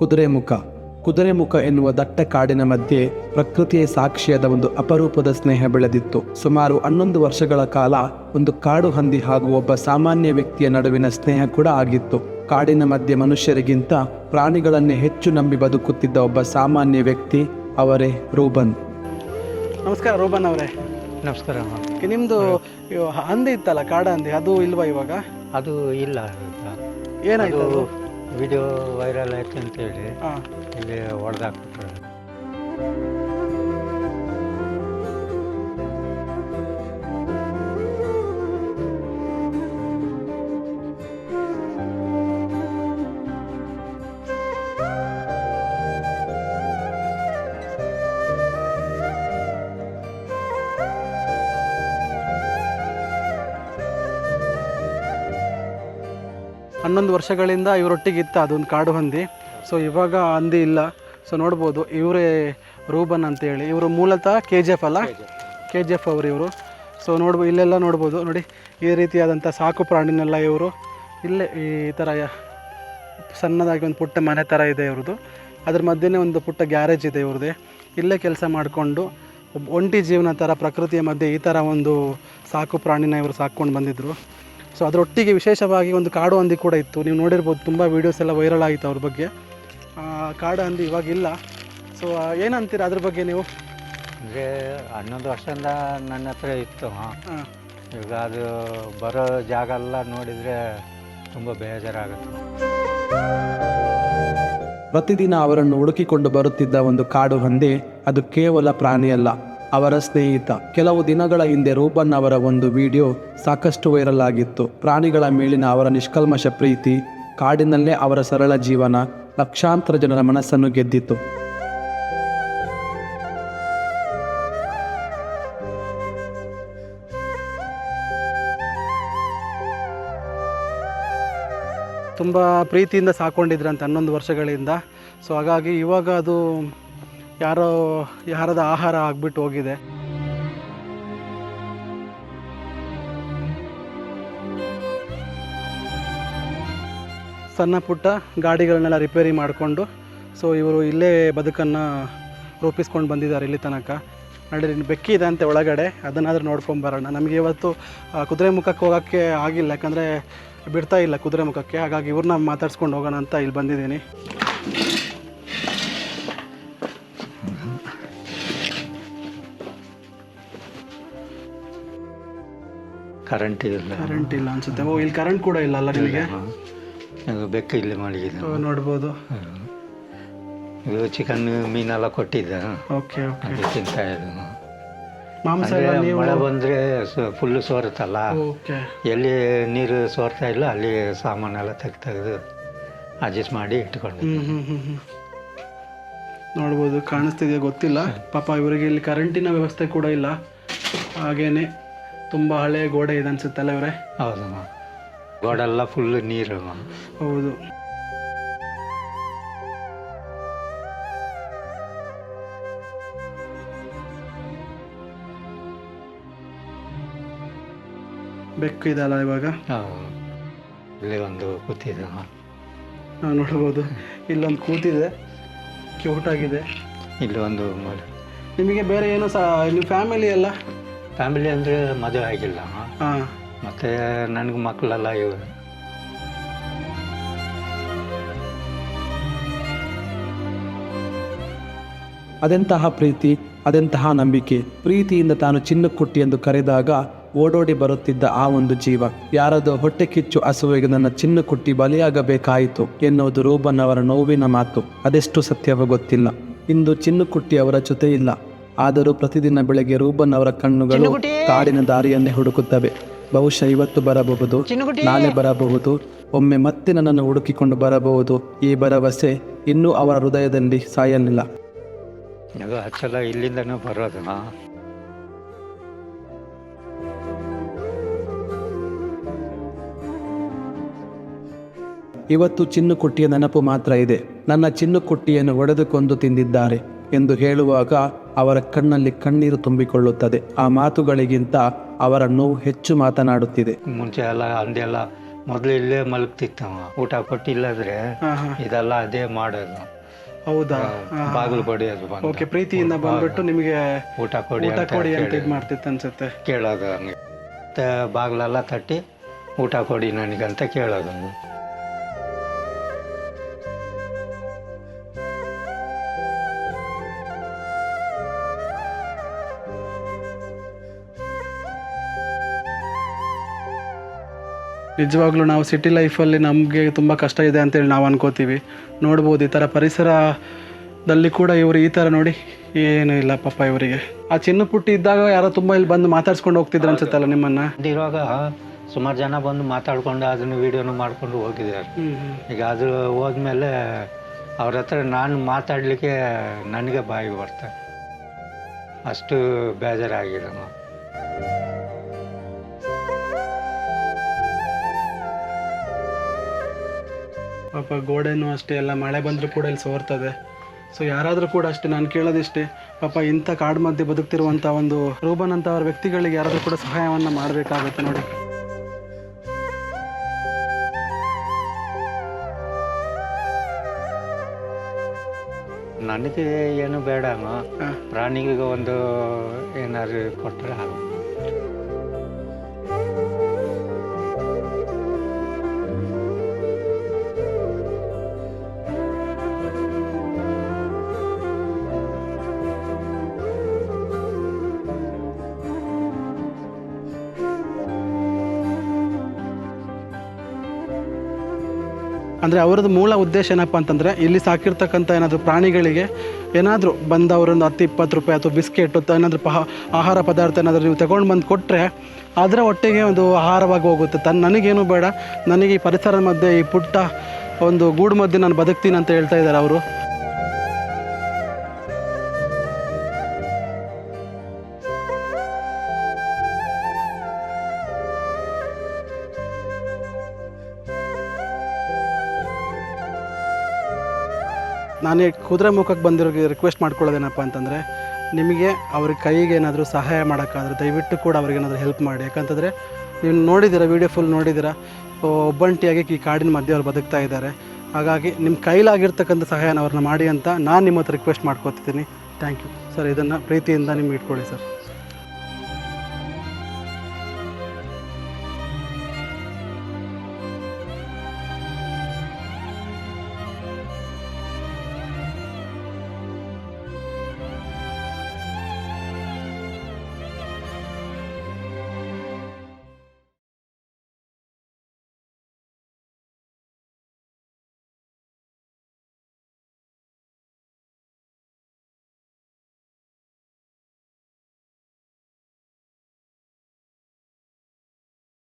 ಕುದುರೆಮುಖ ಎನ್ನುವ ದಟ್ಟ ಕಾಡಿನ ಮಧ್ಯೆ ಪ್ರಕೃತಿಯ ಸಾಕ್ಷಿಯಾದ ಒಂದು ಅಪರೂಪದ ಸ್ನೇಹ ಬೆಳೆದಿತ್ತು. ಸುಮಾರು 11 ವರ್ಷಗಳ ಕಾಲ ಒಂದು ಕಾಡು ಹಂದಿ ಹಾಗೂ ಒಬ್ಬ ಸಾಮಾನ್ಯ ವ್ಯಕ್ತಿಯ ನಡುವಿನ ಸ್ನೇಹ ಕೂಡ ಆಗಿತ್ತು. ಕಾಡಿನ ಮಧ್ಯೆ ಮನುಷ್ಯರಿಗಿಂತ ಪ್ರಾಣಿಗಳನ್ನೇ ಹೆಚ್ಚು ನಂಬಿ ಬದುಕುತ್ತಿದ್ದ ಒಬ್ಬ ಸಾಮಾನ್ಯ ವ್ಯಕ್ತಿ, ಅವರೇ ರೂಬನ್. ನಮಸ್ಕಾರ ರೂಬನ್ ಅವರೇ. ನಮಸ್ಕಾರ. ನಿಮ್ಮದು ಹಂದಿ ಇತ್ತಲ್ಲ, ಕಾಡು ಹಂದಿ, ಅದು ಇಲ್ವಾ ಇವಾಗ? ಅದು ಇಲ್ಲ. ಏನಾಯ್ತು? ಅದು ವಿಡಿಯೋ ವೈರಲ್ ಆಯ್ತು ಅಂತೇಳಿ ಹಾಂ, ಇಲ್ಲಿ ಹೊಡೆದಾಕ್ಬಿಟ್ರು. ಹನ್ನೊಂದು ವರ್ಷಗಳಿಂದ ಇವರೊಟ್ಟಿಗಿತ್ತ ಅದೊಂದು ಕಾಡು ಹಂದಿ. ಸೊ ಇವಾಗ ಹಂದಿ ಇಲ್ಲ. ಸೊ ನೋಡ್ಬೋದು, ಇವರೇ ರೂಬನ್ ಅಂತೇಳಿ. ಇವರು ಮೂಲತಃ KGF ಅಲ್ಲ, KGF ಅವರು ಇವರು. ಸೊ ಇಲ್ಲೆಲ್ಲ ನೋಡ್ಬೋದು ನೋಡಿ, ಈ ರೀತಿಯಾದಂಥ ಸಾಕು ಪ್ರಾಣಿನೆಲ್ಲ ಇವರು ಇಲ್ಲೇ ಈ ಥರ ಸಣ್ಣದಾಗಿ ಒಂದು ಪುಟ್ಟ ಮನೆ ಥರ ಇದೆ ಇವ್ರದ್ದು. ಅದ್ರ ಮಧ್ಯೆ ಒಂದು ಪುಟ್ಟ ಗ್ಯಾರೇಜ್ ಇದೆ ಇವ್ರದ್ದೇ. ಇಲ್ಲೇ ಕೆಲಸ ಮಾಡಿಕೊಂಡು ಒಂಟಿ ಜೀವನ ಥರ ಪ್ರಕೃತಿಯ ಮಧ್ಯೆ ಈ ಥರ ಒಂದು ಸಾಕು ಪ್ರಾಣಿನ ಇವರು ಸಾಕ್ಕೊಂಡು ಬಂದಿದ್ದರು. ಸೊ ಅದರೊಟ್ಟಿಗೆ ವಿಶೇಷವಾಗಿ ಒಂದು ಕಾಡು ಹಂದಿ ಕೂಡ ಇತ್ತು. ನೀವು ನೋಡಿರ್ಬೋದು, ತುಂಬ ವೀಡಿಯೋಸ್ ಎಲ್ಲ ವೈರಲ್ ಆಯಿತು ಅವ್ರ ಬಗ್ಗೆ. ಕಾಡು ಹಂದಿ ಇವಾಗಿಲ್ಲ. ಸೊ ಏನಂತೀರ ಅದ್ರ ಬಗ್ಗೆ ನೀವು? ಅಂದರೆ 11 ವರ್ಷದಿಂದ ನನ್ನ ಹತ್ರ ಇತ್ತು. ಹಾಂ, ಈಗ ಅದು ಬರೋ ಜಾಗ ಎಲ್ಲ ನೋಡಿದರೆ ತುಂಬ ಬೇಜಾರಾಗುತ್ತೆ. ಪ್ರತಿದಿನ ಅವರನ್ನು ಹುಡುಕಿಕೊಂಡು ಬರುತ್ತಿದ್ದ ಒಂದು ಕಾಡು ಹಂದಿ ಅದು ಕೇವಲ ಪ್ರಾಣಿಯಲ್ಲ, ಅವರ ಸ್ನೇಹಿತ. ಕೆಲವು ದಿನಗಳ ಹಿಂದೆ ರೂಬನ್ ಅವರ ಒಂದು ವಿಡಿಯೋ ಸಾಕಷ್ಟು ವೈರಲ್ ಆಗಿತ್ತು. ಪ್ರಾಣಿಗಳ ಮೇಲಿನ ಅವರ ನಿಷ್ಕಲ್ಮಶ ಪ್ರೀತಿ, ಕಾಡಿನಲ್ಲೇ ಅವರ ಸರಳ ಜೀವನ ಲಕ್ಷಾಂತರ ಜನರ ಮನಸ್ಸನ್ನು ಗೆದ್ದಿತ್ತು. ತುಂಬ ಪ್ರೀತಿಯಿಂದ ಸಾಕೊಂಡಿದ್ರಂತೆ 11 ವರ್ಷಗಳಿಂದ. ಸೊ ಹಾಗಾಗಿ ಇವಾಗ ಅದು ಯಾರದ ಆಹಾರ ಆಗಿಬಿಟ್ಟು ಹೋಗಿದೆ. ಸಣ್ಣ ಪುಟ್ಟ ಗಾಡಿಗಳನ್ನೆಲ್ಲ ರಿಪೇರಿ ಮಾಡಿಕೊಂಡು ಸೊ ಇವರು ಇಲ್ಲೇ ಬದುಕನ್ನು ರೂಪಿಸ್ಕೊಂಡು ಬಂದಿದ್ದಾರೆ ಇಲ್ಲಿ ತನಕ. ನಡೀರಿ, ಬೆಕ್ಕಿ ಇದೆ ಅಂತೆ ಒಳಗಡೆ, ಅದನ್ನಾದರೂ ನೋಡ್ಕೊಂಬರೋಣ. ನಮಗೆ ಇವತ್ತು ಕುದುರೆಮುಖಕ್ಕೆ ಹೋಗೋಕ್ಕೆ ಆಗಿಲ್ಲ, ಯಾಕಂದರೆ ಬಿಡ್ತಾ ಇಲ್ಲ ಕುದುರೆಮುಖಕ್ಕೆ. ಹಾಗಾಗಿ ಇವ್ರನ್ನ ಮಾತಾಡ್ಸ್ಕೊಂಡು ಹೋಗೋಣ ಅಂತ ಇಲ್ಲಿ ಬಂದಿದ್ದೀನಿ. ಕರೆಂಟ್ ಇಲ್ಲ ಅನ್ಸುತ್ತೆ. ಓ, ಇಲ್ಲಿ ಕರೆಂಟ್ ಕೂಡ ಇಲ್ಲ ಅಲ್ಲ ನಿಮಗೆ? ಬೆಕ್ಕ ಇಲ್ಲಿ ಮಾಡಿದೆ ನೋಡ್ಬೋದು. ಇದು ಚಿಕನ್ ಮೀನೆಲ್ಲ ಕೊಟ್ಟಿದ್ದ. Okay okay. ಅದು ತಿಂತಾ ಇದ್ದು. ಮಾಂಸ ಎಲ್ಲ ನೀವು ಮಳೆ ಬಂದರೆ ಫುಲ್ಲು ಸೋರುತ್ತಲ್ಲ, ಓಕೆ. ಎಲ್ಲಿ ನೀರು ಸೋರ್ತಾ ಇಲ್ಲ ಅಲ್ಲಿ ಸಾಮಾನೆಲ್ಲ ತೆಗೆದು ಅಡ್ಜಸ್ಟ್ ಮಾಡಿ ಇಟ್ಕೊಂಡು. ನೋಡ್ಬೋದು, ಕಾಣಿಸ್ತಿದೆಯಾ ಗೊತ್ತಿಲ್ಲ. ಪಾಪ ಇವರಿಗೆ ಇಲ್ಲಿ ಕರೆಂಟಿನ ವ್ಯವಸ್ಥೆ ಕೂಡ ಇಲ್ಲ. ಹಾಗೇನೆ ತುಂಬ ಹಳೆ ಗೋಡೆ ಇದೆ ಅನ್ಸುತ್ತಲ್ಲ ಇವರೇ? ಹೌದು, ಗೋಡೆಲ್ಲ ಫುಲ್ ನೀರು. ಹೌದು. ಬೆಕ್ಕು ಇದಲ್ಲ ಇವಾಗ? ಇಲ್ಲಿ ಒಂದು ಕೂತಿದೆ. ನಾವು ನೋಡ್ಬೋದು, ಇಲ್ಲೊಂದು ಕೂತಿದೆ, ಕ್ಯೂಟ್ ಆಗಿದೆ. ಇಲ್ಲಿ ಒಂದು ನಿಮಗೆ ಬೇರೆ ಏನು ನಿಮ್ಮ ಫ್ಯಾಮಿಲಿ ಎಲ್ಲ? ಫ್ಯಾಮಿಲಿ ಅಂದರೆ ಮದುವೆ ಆಗಿಲ್ಲ. ಹಾಂ. ಮತ್ತು ನನಗೆ ಮಕ್ಕಳೆಲ್ಲ ಇವೆ. ಅದೆಂತಹ ಪ್ರೀತಿ, ಅದೆಂತಹ ನಂಬಿಕೆ. ಪ್ರೀತಿಯಿಂದ ತಾನು ಚಿನ್ನಕ್ಕುಟ್ಟಿ ಎಂದು ಕರೆದಾಗ ಓಡೋಡಿ ಬರುತ್ತಿದ್ದ ಆ ಒಂದು ಜೀವ. ಯಾರದೋ ಹೊಟ್ಟೆ ಕಿಚ್ಚು ಹಸುವಿಗೆ ನನ್ನ ಚಿನ್ನಕ್ಕುಟ್ಟಿ ಬಲಿಯಾಗಬೇಕಾಯಿತು ಎನ್ನುವುದು ರೂಬನ್ ಅವರ ನೋವಿನ ಮಾತು. ಅದೆಷ್ಟು ಸತ್ಯವೋ ಗೊತ್ತಿಲ್ಲ. ಇಂದು ಚಿನ್ನಕ್ಕುಟ್ಟಿ ಅವರ ಜೊತೆ ಇಲ್ಲ. ಆದರೂ ಪ್ರತಿದಿನ ಬೆಳಗ್ಗೆ ರೂಬನ್ ಅವರ ಕಣ್ಣುಗಳು ಕಾಡಿನ ದಾರಿಯನ್ನೇ ಹುಡುಕುತ್ತವೆ. ಬಹುಶಃ ಇವತ್ತು ಬರಬಹುದು, ನಾಳೆ ಬರಬಹುದು, ಒಮ್ಮೆ ಮತ್ತೆ ನನ್ನನ್ನು ಹುಡುಕಿಕೊಂಡು ಬರಬಹುದು. ಈ ಭರವಸೆ ಇನ್ನೂ ಅವರ ಹೃದಯದಲ್ಲಿ ಸಾಯಲಿಲ್ಲ. ಅದು ಹಚ್ಚಲ ಇಲ್ಲಿಂದನೂ ಬರೋದು. ಇವತ್ತು ಚಿನ್ನುಕುಟ್ಟಿಯ ನೆನಪು ಮಾತ್ರ ಇದೆ. ನನ್ನ ಚಿನ್ನುಕುಟ್ಟಿಯನ್ನು ಹೊಡೆದುಕೊಂಡು ತಿಂದಿದ್ದಾರೆ ಎಂದು ಹೇಳುವಾಗ ಅವರ ಕಣ್ಣಲ್ಲಿ ಕಣ್ಣೀರು ತುಂಬಿಕೊಳ್ಳುತ್ತದೆ. ಆ ಮಾತುಗಳಿಗಿಂತ ಅವರ ನೋವು ಹೆಚ್ಚು ಮಾತನಾಡುತ್ತಿದೆ. ಮುಂಚೆ ಎಲ್ಲ ಹಂದೆಲ್ಲ ಮೊದಲು ಇಲ್ಲೇ ಮಲಗ್ತಿತ್ತವ. ಊಟ ಕೊಟ್ಟಿಲ್ಲದ್ರೆ ಹಾಂ ಹಾಂ ಇದೆಲ್ಲ ಅದೇ ಮಾಡೋದು. ಹೌದಾ? ಬಾಗಿಲು ಬಡಿಯೋದು ಬಂದು ಓಕೆ, ಪ್ರೀತಿಯಿಂದ ಬಂದ್ಬಿಟ್ಟು ನಿಮಗೆ ಊಟ ಕೊಡಿ ಊಟ ಕೊಡಿ ಅಂತ ಇದು ಮಾಡ್ತಿತ್ತು ಅನ್ಸುತ್ತೆ. ಕೇಳೋದು ಹಂಗೆ. ಮತ್ತೆ ಬಾಗಿಲೆಲ್ಲ ತಟ್ಟಿ ಊಟ ಕೊಡಿ ನನಗಂತ ಕೇಳೋದು. ನಿಜವಾಗ್ಲೂ ನಾವು ಸಿಟಿ ಲೈಫಲ್ಲಿ ನಮಗೆ ತುಂಬ ಕಷ್ಟ ಇದೆ ಅಂತೇಳಿ ನಾವು ಅನ್ಕೋತೀವಿ. ನೋಡ್ಬೋದು ಈ ಥರ ಪರಿಸರದಲ್ಲಿ ಕೂಡ ಇವರು ಈ ಥರ ನೋಡಿ ಏನೂ ಇಲ್ಲ ಪಾಪ ಇವರಿಗೆ. ಆ ಚಿನ್ನ ಪುಟ್ಟಿ ಇದ್ದಾಗ ಯಾರೋ ತುಂಬ ಇಲ್ಲಿ ಬಂದು ಮಾತಾಡ್ಸ್ಕೊಂಡು ಹೋಗ್ತಿದ್ರು ಅನ್ಸುತ್ತಲ್ಲ ನಿಮ್ಮನ್ನು? ಇರುವಾಗ ಸುಮಾರು ಜನ ಬಂದು ಮಾತಾಡ್ಕೊಂಡು ಅದನ್ನು ವಿಡಿಯೋನು ಮಾಡ್ಕೊಂಡು ಹೋಗಿದ್ದಾರೆ. ಈಗ ಅದು ಹೋದ್ಮೇಲೆ ಅವ್ರ ಹತ್ರ ನಾನು ಮಾತಾಡಲಿಕ್ಕೆ ನನಗೆ ಬಾಯಿ ಬರ್ತಾರೆ, ಅಷ್ಟು ಬೇಜಾರಾಗಿದೆ. ಪಾಪ ಗೋಡೆನೂ ಅಷ್ಟೇ, ಎಲ್ಲ ಮಳೆ ಬಂದರೂ ಕೂಡ ಇಲ್ಲಿ ಸೋರ್ತದೆ. ಸೊ ಯಾರಾದರೂ ಕೂಡ ಅಷ್ಟೇ, ನಾನು ಕೇಳೋದಿಷ್ಟೇ, ಪಾಪ ಇಂಥ ಕಾಡು ಮಧ್ಯೆ ಬದುಕ್ತಿರುವಂಥ ಒಂದು ರೂಬನ್ ಅಂತ ಅವ್ರ ವ್ಯಕ್ತಿಗಳಿಗೆ ಯಾರಾದರೂ ಕೂಡ ಸಹಾಯವನ್ನು ಮಾಡಬೇಕಾಗುತ್ತೆ ನೋಡಿ. ನನಗೆ ಏನು ಬೇಡ, ಪ್ರಾಣಿಗಳಿಗೆ ಒಂದು ಏನಾದ್ರು ಕೊಟ್ಟರೆ ಆಗ. ಅಂದರೆ ಅವರದ್ದು ಮೂಲ ಉದ್ದೇಶ ಏನಪ್ಪ ಅಂತಂದರೆ ಇಲ್ಲಿ ಸಾಕಿರ್ತಕ್ಕಂಥ ಏನಾದರೂ ಪ್ರಾಣಿಗಳಿಗೆ ಏನಾದರೂ ಬಂದವರೊಂದು 10-20 ರೂಪಾಯಿ ಅಥವಾ ಬಿಸ್ಕೆಟ್ ಅಥವಾ ಏನಾದರೂ ಆಹಾರ ಪದಾರ್ಥ ಏನಾದರೂ ನೀವು ತಗೊಂಡು ಬಂದು ಕೊಟ್ಟರೆ ಅದರ ಒಟ್ಟಿಗೆ ಒಂದು ಆಹಾರವಾಗಿ ಹೋಗುತ್ತೆ. ನನಗೇನು ಬೇಡ, ನನಗೆ ಈ ಪರಿಸರದ ಮಧ್ಯೆ ಈ ಪುಟ್ಟ ಒಂದು ಗೂಡು ಮಧ್ಯೆ ನಾನು ಬದುಕ್ತೀನಿ ಅಂತ ಹೇಳ್ತಾ ಇದ್ದಾರೆ ಅವರು. ನಾನೇ ಕುದುರೆಮುಖಕ್ಕೆ ಬಂದಿರೋ ರಿಕ್ವೆಸ್ಟ್ ಮಾಡ್ಕೊಳ್ಳೋದೇನಪ್ಪ ಅಂತಂದರೆ, ನಿಮಗೆ ಅವ್ರ ಕೈಗೆ ಏನಾದರೂ ಸಹಾಯ ಮಾಡೋಕ್ಕಾದ್ರೆ ದಯವಿಟ್ಟು ಕೂಡ ಅವ್ರಿಗೇನಾದರೂ ಹೆಲ್ಪ್ ಮಾಡಿ. ಯಾಕಂತಂದರೆ ನೀವು ನೋಡಿದ್ದೀರಾ, ವಿಡಿಯೋ ಫುಲ್ ನೋಡಿದ್ದೀರಾ, ಒಬ್ಬಂಟಿಯಾಗಿ ಈ ಕಾಡಿನ ಮಧ್ಯೆ ಅವ್ರು ಬದುಕ್ತಾ ಇದ್ದಾರೆ. ಹಾಗಾಗಿ ನಿಮ್ಮ ಕೈಲಾಗಿರ್ತಕ್ಕಂಥ ಸಹಾಯನ ಅವ್ರನ್ನ ಮಾಡಿ ಅಂತ ನಾನು ನಿಮ್ಮ ಹತ್ರ ರಿಕ್ವೆಸ್ಟ್ ಮಾಡ್ಕೊತಿದ್ದೀನಿ. Thank you sir. ಇದನ್ನು ಪ್ರೀತಿಯಿಂದ ನಿಮ್ಗೆ ಇಟ್ಕೊಳ್ಳಿ ಸರ್.